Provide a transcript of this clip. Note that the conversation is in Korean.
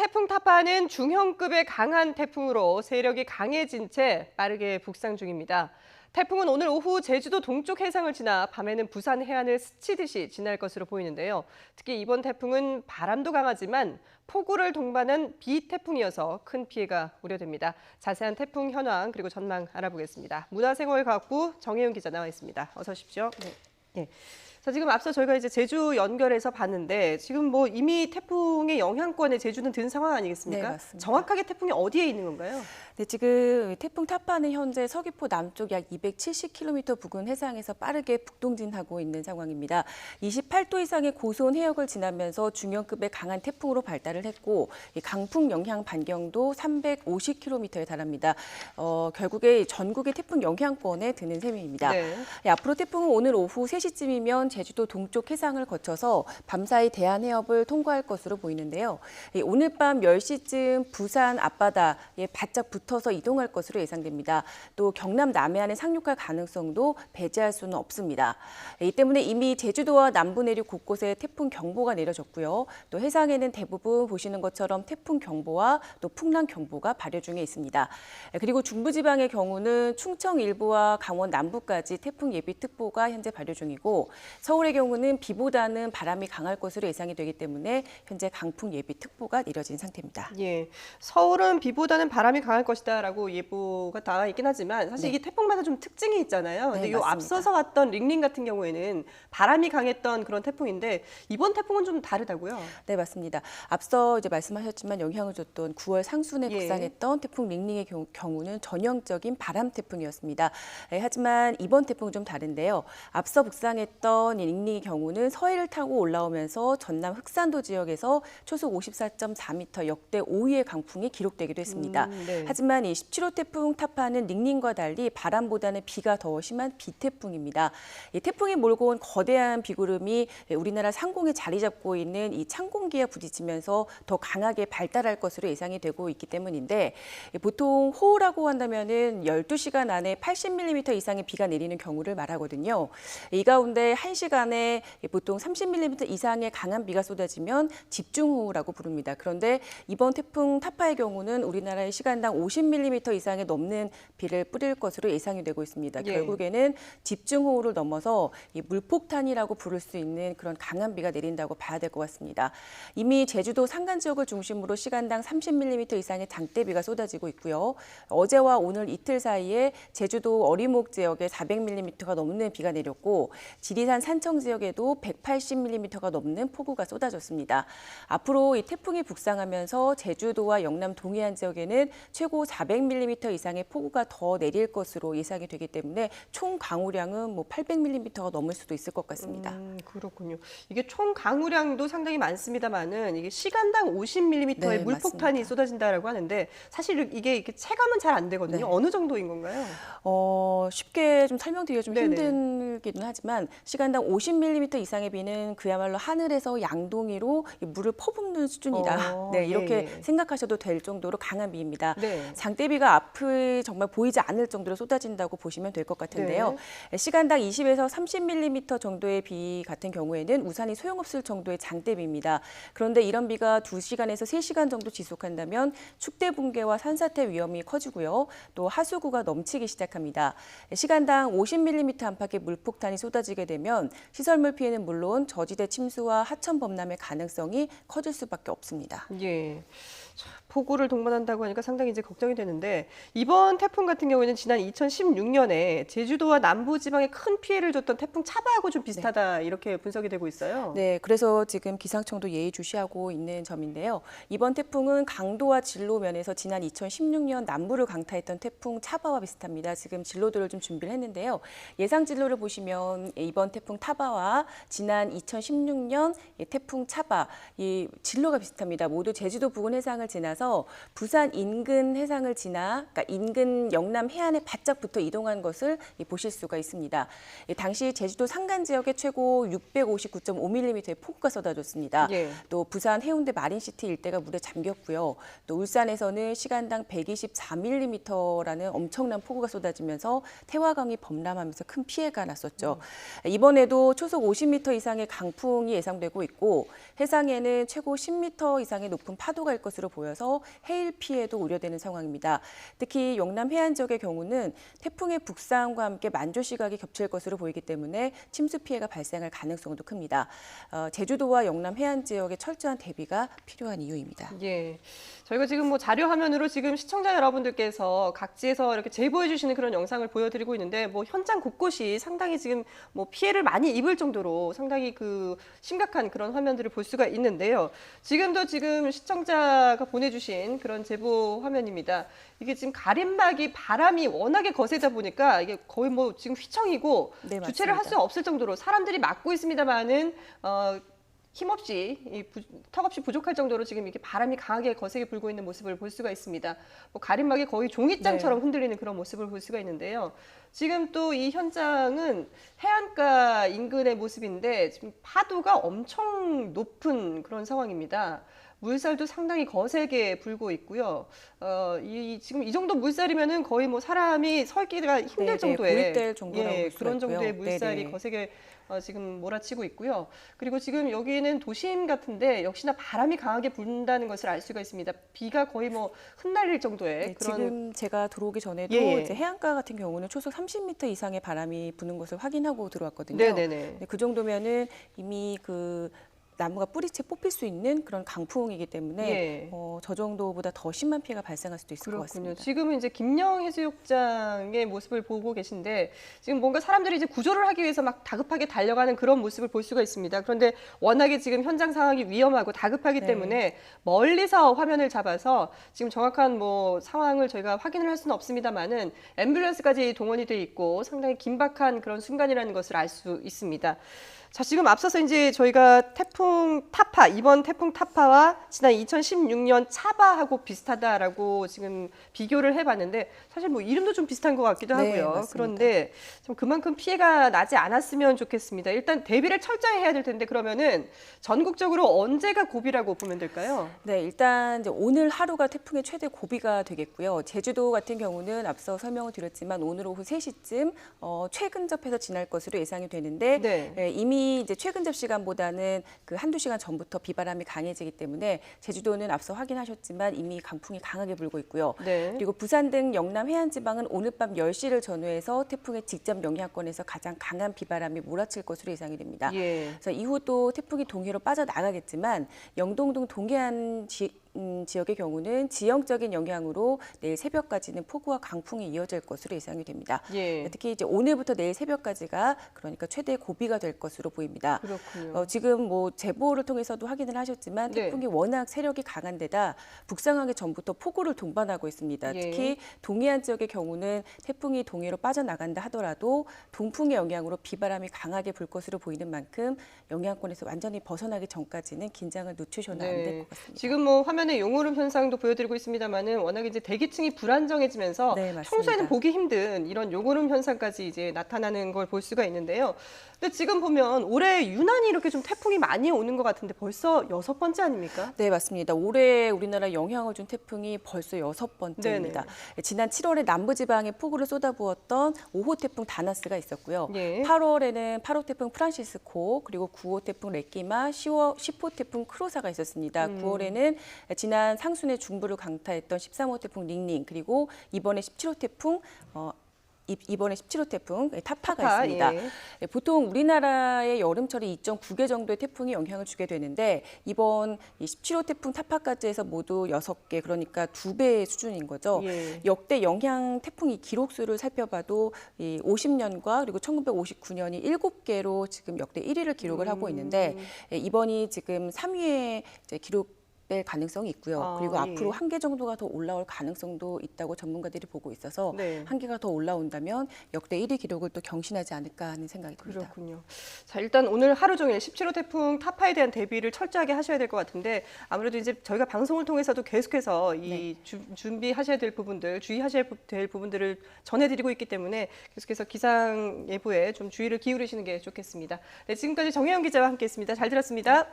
태풍 타파는 중형급의 강한 태풍으로 세력이 강해진 채 빠르게 북상 중입니다. 태풍은 오늘 오후 제주도 동쪽 해상을 지나 밤에는 부산 해안을 스치듯이 지날 것으로 보이는데요. 특히 이번 태풍은 바람도 강하지만 폭우를 동반한 비태풍이어서 큰 피해가 우려됩니다. 자세한 태풍 현황 그리고 전망 알아보겠습니다. 문화생활과학부 정혜윤 기자 나와 있습니다. 어서 오십시오. 네. 자, 지금 앞서 저희가 이제 제주 연결해서 봤는데 지금 뭐 이미 태풍의 영향권에 제주는 든 상황 아니겠습니까? 네, 맞습니다. 정확하게 태풍이 어디에 있는 건가요? 네, 지금 태풍 타파는 현재 서귀포 남쪽 약 270km 부근 해상에서 빠르게 북동진하고 있는 상황입니다. 28도 이상의 고수온 해역을 지나면서 중형급의 강한 태풍으로 발달을 했고 강풍 영향 반경도 350km에 달합니다. 결국에 전국의 태풍 영향권에 드는 셈입니다. 네. 앞으로 태풍은 오늘 오후 3시쯤이면 제주도 동쪽 해상을 거쳐서 밤사이 대한해협을 통과할 것으로 보이는데요. 오늘 밤 10시쯤 부산 앞바다에 바짝 붙어서 이동할 것으로 예상됩니다. 또 경남 남해안에 상륙할 가능성도 배제할 수는 없습니다. 이 때문에 이미 제주도와 남부 내륙 곳곳에 태풍 경보가 내려졌고요. 또 해상에는 대부분 보시는 것처럼 태풍 경보와 또 풍랑 경보가 발효 중에 있습니다. 그리고 중부지방의 경우는 충청 일부와 강원 남부까지 태풍 예비특보가 현재 발효 중이고 서울의 경우는 비보다는 바람이 강할 것으로 예상이 되기 때문에 현재 강풍 예비특보가 내려진 상태입니다. 예, 서울은 비보다는 바람이 강할 것이다라고 예보가 나와 있긴 하지만 사실 이게 태풍마다 좀 특징이 있잖아요. 근데 이 맞습니다. 앞서서 왔던 링링 같은 경우에는 바람이 강했던 그런 태풍인데 이번 태풍은 좀 다르다고요? 네, 맞습니다. 앞서 이제 말씀하셨지만 영향을 줬던 9월 상순에 예. 북상했던 태풍 링링의 경우는 전형적인 바람 태풍이었습니다. 하지만 이번 태풍은 좀 다른데요. 앞서 북상했던 이 링링의 경우는 서해를 타고 올라오면서 전남 흑산도 지역에서 초속 54.4m 역대 5위의 강풍이 기록되기도 했습니다. 네. 하지만 이 17호 태풍 타파는 링링과 달리 바람보다는 비가 더 심한 비태풍입니다. 이 태풍이 몰고 온 거대한 비구름이 우리나라 상공에 자리 잡고 있는 이 찬공기에 부딪히면서 더 강하게 발달할 것으로 예상이 되고 있기 때문인데 보통 호우라고 한다면은 12시간 안에 80mm 이상의 비가 내리는 경우를 말하거든요. 이 가운데 1시간에 보통 30mm 이상의 강한 비가 쏟아지면 집중호우라고 부릅니다. 그런데 이번 태풍 타파의 경우는 우리나라의 시간당 50mm 이상의 넘는 비를 뿌릴 것으로 예상이 되고 있습니다. 예. 결국에는 집중호우를 넘어서 이 물폭탄이라고 부를 수 있는 그런 강한 비가 내린다고 봐야 될 것 같습니다. 이미 제주도 산간 지역을 중심으로 시간당 30mm 이상의 장대비가 쏟아지고 있고요. 어제와 오늘 이틀 사이에 제주도 어리목 지역에 400mm가 넘는 비가 내렸고 지리산 산청 지역에도 180mm가 넘는 폭우가 쏟아졌습니다. 앞으로 이 태풍이 북상하면서 제주도와 영남 동해안 지역에는 최고 400mm 이상의 폭우가 더 내릴 것으로 예상이 되기 때문에 총 강우량은 뭐 800mm가 넘을 수도 있을 것 같습니다. 그렇군요. 이게 총 강우량도 상당히 많습니다만은 이게 시간당 50mm의 네, 물폭탄이 맞습니다. 쏟아진다라고 하는데 사실 이게 이렇게 체감은 잘 안 되거든요. 네. 어느 정도인 건가요? 쉽게 좀 설명드리기가 좀 네네. 힘들기는 하지만 시간당 50mm 이상의 비는 그야말로 하늘에서 양동이로 이 물을 퍼붓는 수준이다. 네, 이렇게 예. 생각하셔도 될 정도로 강한 비입니다. 네. 장대비가 앞이 정말 보이지 않을 정도로 쏟아진다고 보시면 될 것 같은데요. 시간당 20에서 30mm 정도의 비 같은 경우에는 우산이 소용없을 정도의 장대비입니다. 그런데 이런 비가 2시간에서 3시간 정도 지속한다면 축대 붕괴와 산사태 위험이 커지고요. 또 하수구가 넘치기 시작합니다. 시간당 50mm 안팎의 물폭탄이 쏟아지게 되면 시설물 피해는 물론 저지대 침수와 하천 범람의 가능성이 커질 수밖에 없습니다. 예. 자, 폭우를 동반한다고 하니까 상당히 이제 걱정이 되는데 이번 태풍 같은 경우에는 지난 2016년에 제주도와 남부 지방에 큰 피해를 줬던 태풍 차바하고 좀 비슷하다 이렇게 분석이 되고 있어요. 네, 그래서 지금 기상청도 예의주시하고 있는 점인데요. 이번 태풍은 강도와 진로 면에서 지난 2016년 남부를 강타했던 태풍 차바와 비슷합니다. 지금 진로들을 좀 준비를 했는데요. 예상 진로를 보시면 이번 태풍 타바와 지난 2016년 태풍 차바 이 진로가 비슷합니다. 모두 제주도 부근 해상을 지나서 통해서 부산 인근 해상을 지나 그러니까 인근 영남 해안에 바짝 붙어 이동한 것을 보실 수가 있습니다. 당시 제주도 산간 지역에 최고 659.5mm의 폭우가 쏟아졌습니다. 예. 또 부산 해운대 마린시티 일대가 물에 잠겼고요. 또 울산에서는 시간당 124mm라는 엄청난 폭우가 쏟아지면서 태화강이 범람하면서 큰 피해가 났었죠. 이번에도 초속 50m 이상의 강풍이 예상되고 있고 해상에는 최고 10m 이상의 높은 파도가 일 것으로 보여서 해일 피해도 우려되는 상황입니다. 특히 영남 해안 지역의 경우는 태풍의 북상과 함께 만조 시각이 겹칠 것으로 보이기 때문에 침수 피해가 발생할 가능성도 큽니다. 제주도와 영남 해안 지역의 철저한 대비가 필요한 이유입니다. 예. 저희가 지금 뭐 자료 화면으로 지금 시청자 여러분들께서 각지에서 이렇게 제보해 주시는 그런 영상을 보여드리고 있는데 뭐 현장 곳곳이 상당히 지금 뭐 피해를 많이 입을 정도로 상당히 그 심각한 그런 화면들을 볼 수가 있는데요. 지금도 지금 시청자가 보내주신 그런 제보 화면입니다. 이게 지금 가림막이 바람이 워낙에 거세다 보니까 이게 거의 뭐 지금 휘청이고 네, 주체를 할 맞습니다. 수 없을 정도로 사람들이 막고 있습니다만은 힘없이 턱없이 부족할 정도로 지금 이렇게 바람이 강하게 거세게 불고 있는 모습을 볼 수가 있습니다. 뭐 가림막이 거의 종이장처럼 흔들리는 그런 모습을 볼 수가 있는데요. 지금 또 이 현장은 해안가 인근의 모습인데 지금 파도가 엄청 높은 그런 상황입니다. 물살도 상당히 거세게 불고 있고요. 지금 이 정도 물살이면은 거의 뭐 사람이 서 있기가 힘들 네네, 정도의 고립될 정도라고 볼 수가 그런 정도의 있고요. 물살이 네네. 거세게 지금 몰아치고 있고요. 그리고 지금 여기는 도심 같은데 역시나 바람이 강하게 분다는 것을 알 수가 있습니다. 비가 거의 뭐 흩날릴 정도의 네, 그런 지금 제가 들어오기 전에도 예, 예. 이제 해안가 같은 경우는 초속 30m 이상의 바람이 부는 것을 확인하고 들어왔거든요. 네네네. 그 정도면은 이미 그 나무가 뿌리채 뽑힐 수 있는 그런 강풍이기 때문에 예. 저 정도보다 더 심한 피해가 발생할 수도 있을 것 그렇군요. 같습니다. 지금은 이제 김영 해수욕장의 모습을 보고 계신데 지금 뭔가 사람들이 이제 구조를 하기 위해서 막 다급하게 달려가는 그런 모습을 볼 수가 있습니다. 그런데 워낙에 지금 현장 상황이 위험하고 다급하기 네. 때문에 멀리서 화면을 잡아서 지금 정확한 뭐 상황을 저희가 확인을 할 수는 없습니다만은 앰뷸런스까지 동원이 돼 있고 상당히 긴박한 그런 순간이라는 것을 알 수 있습니다. 자, 지금 앞서서 이제 저희가 이번 태풍 타파와 지난 2016년 차바하고 비슷하다라고 지금 비교를 해봤는데 사실 뭐 이름도 좀 비슷한 것 같기도 네, 하고요. 맞습니다. 그런데 좀 그만큼 피해가 나지 않았으면 좋겠습니다. 일단 대비를 철저히 해야 될 텐데 그러면은 전국적으로 언제가 고비라고 보면 될까요? 네, 일단 이제 오늘 하루가 태풍의 최대 고비가 되겠고요. 제주도 같은 경우는 앞서 설명을 드렸지만 오늘 오후 3시쯤 최근접해서 지날 것으로 예상이 되는데 네. 이미 이제 최근접 시간보다는 그 한두 시간 전부터 비바람이 강해지기 때문에 제주도는 앞서 확인하셨지만 이미 강풍이 강하게 불고 있고요. 네. 그리고 부산 등 영남 해안 지방은 오늘 밤 10시를 전후해서 태풍의 직접 영향권에서 가장 강한 비바람이 몰아칠 것으로 예상이 됩니다. 예. 그래서 이후 또 태풍이 동해로 빠져나가겠지만 영동 등 동해안 지역의 경우는 지형적인 영향으로 내일 새벽까지는 폭우와 강풍이 이어질 것으로 예상이 됩니다. 예. 특히 이제 오늘부터 내일 새벽까지가 그러니까 최대 고비가 될 것으로 보입니다. 그렇군요. 지금 뭐 제보를 통해서도 확인을 하셨지만 네. 태풍이 워낙 세력이 강한 데다 북상하기 전부터 폭우를 동반하고 있습니다. 예. 특히 동해안 지역의 경우는 태풍이 동해로 빠져나간다 하더라도 동풍의 영향으로 비바람이 강하게 불 것으로 보이는 만큼 영향권에서 완전히 벗어나기 전까지는 긴장을 늦추셔는 안 될 것 같습니다. 지금 뭐 화면에 용오름 현상도 보여드리고 있습니다만은 워낙에 이제 대기층이 불안정해지면서 네, 맞습니다. 평소에는 보기 힘든 이런 용오름 현상까지 이제 나타나는 걸 볼 수가 있는데요. 근데 지금 보면 올해 유난히 이렇게 좀 태풍이 많이 오는 것 같은데 벌써 6번째 아닙니까? 네, 맞습니다. 올해 우리나라 영향을 준 태풍이 벌써 6번째입니다. 지난 7월에 남부지방에 폭우를 쏟아부었던 5호 태풍 다나스가 있었고요. 예. 8월에는 8호 태풍 프란시스코, 그리고 9호 태풍 레끼마, 10호 태풍 크로사가 있었습니다. 9월에는 지난 상순의 중부를 강타했던 13호 태풍 닝닝, 그리고 이번에 17호 태풍 타파가 타파, 있습니다. 예. 보통 우리나라의 여름철이 2.9개 정도의 태풍이 영향을 주게 되는데 이번 17호 태풍 타파까지 해서 모두 6개, 그러니까 2배의 수준인 거죠. 예. 역대 영향 태풍이 기록수를 살펴봐도 이 50년과 그리고 1959년이 7개로 지금 역대 1위를 기록을 하고 있는데 이번이 지금 3위의 기록 될 가능성이 있고요. 아, 그리고 예. 앞으로 한 개 정도가 더 올라올 가능성도 있다고 전문가들이 보고 있어서 네. 한 개가 더 올라온다면 역대 1위 기록을 또 경신하지 않을까 하는 생각이 듭니다. 그렇군요. 자, 일단 오늘 하루 종일 17호 태풍 타파에 대한 대비를 철저하게 하셔야 될 것 같은데 아무래도 이제 저희가 방송을 통해서도 계속해서 이 준비하셔야 될 부분들, 주의하셔야 될 부분들을 전해드리고 있기 때문에 계속해서 기상 예보에 좀 주의를 기울이시는 게 좋겠습니다. 네, 지금까지 정혜영 기자와 함께했습니다. 잘 들었습니다.